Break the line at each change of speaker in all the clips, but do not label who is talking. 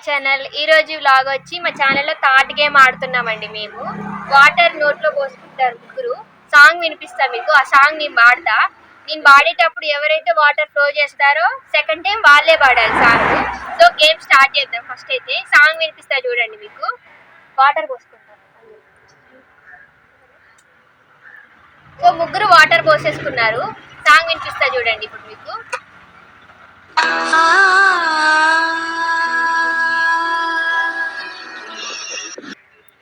Channel. ఈ రోజు vlog వచ్చి మా ఛానల్లో థాట్ గేమ్ ఆడుతున్నామండి. మేము వాటర్ నోట్లో పోసుకుంటారు ముగ్గురు. సాంగ్ వినిపిస్తా మీకు. ఆ సాంగ్ నేను పాడతా. నేను పాడేటప్పుడు ఎవరైతే వాటర్ ఫ్లో చేస్తారో సెకండ్ టైం వాళ్ళే పాడాలి సాంగ్. సో గేమ్ స్టార్ట్ చేద్దాం. ఫస్ట్ అయితే సాంగ్ వినిపిస్తా చూడండి. మీకు వాటర్ పోసుకుంటారు. సో ముగ్గురు వాటర్ పోసేసుకున్నారు. సాంగ్ వినిపిస్తా చూడండి ఇప్పుడు మీకు.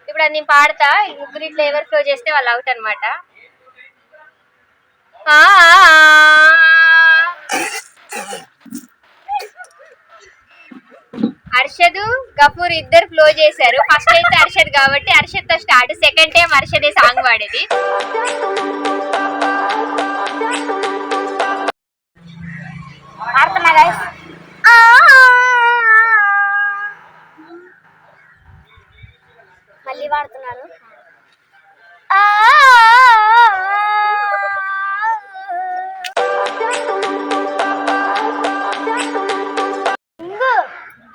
ఇప్పుడు అది నేను పాడతా. ముగ్గురు ఇట్లా ఎవరు ఫ్లో చేస్తే వాళ్ళు అవుట్ అనమాట. అర్షద్ గఫూర్ ఇద్దరు ఫ్లో చేశారు. ఫస్ట్ అయితే అర్షద్ కాబట్టి అర్షద్ తో స్టార్ట్. సెకండ్ టైం అర్షదే సాంగ్ పాడేది.
మళ్ళీ వాడుతున్నారు.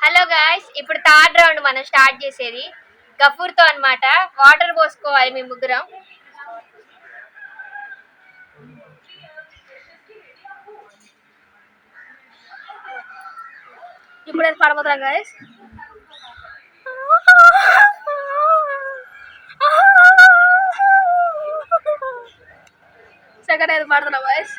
హలో గాయ్స్, ఇప్పుడు థర్డ్ రౌండ్ మనం స్టార్ట్ చేసేది గఫూర్ తో అన్నమాట. వాటర్ పోసుకోవాలి మేము ముగ్గురం.
ఇప్పుడు అది పడబోతున్నాం గాయ్స్. సెకండ్ అయితే పడుతున్నాం గాయ్స్.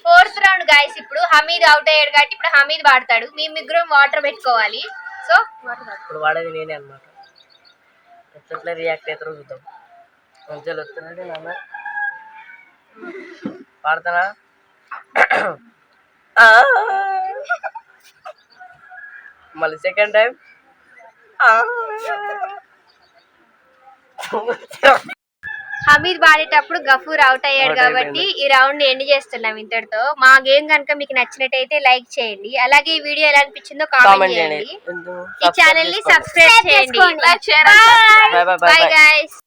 Fourth round guys. ఇప్పుడు హమీద్ అవుట్ అయ్యాడు కాబట్టి ఇప్పుడు హమీద్ వాడతాడు. మీ ముగ్గురం వాటర్ పెట్టుకోవాలి. సో
ఇప్పుడు వాడేది నేనే అనమాట. ఎట్లా రియాక్ట్ అవుతారో చూద్దాం. మంచిగా వస్తున్నాడు నాన్న. పాడతానా? మళ్ళీ సెకండ్ టైం.
హమీద్ పాడేటప్పుడు గఫూర్ అవుట్ అయ్యాడు కాబట్టి ఈ రౌండ్ ఎండ్ చేస్తున్నాం ఇంతటితో. మా గేమ్ కనుక మీకు నచ్చినట్టయితే లైక్ చేయండి. అలాగే ఈ వీడియో ఎలా అనిపించిందో కామెంట్ చేయండి. ఈ ఛానల్ ని సబ్స్క్రైబ్ చేయండి. Bye guys.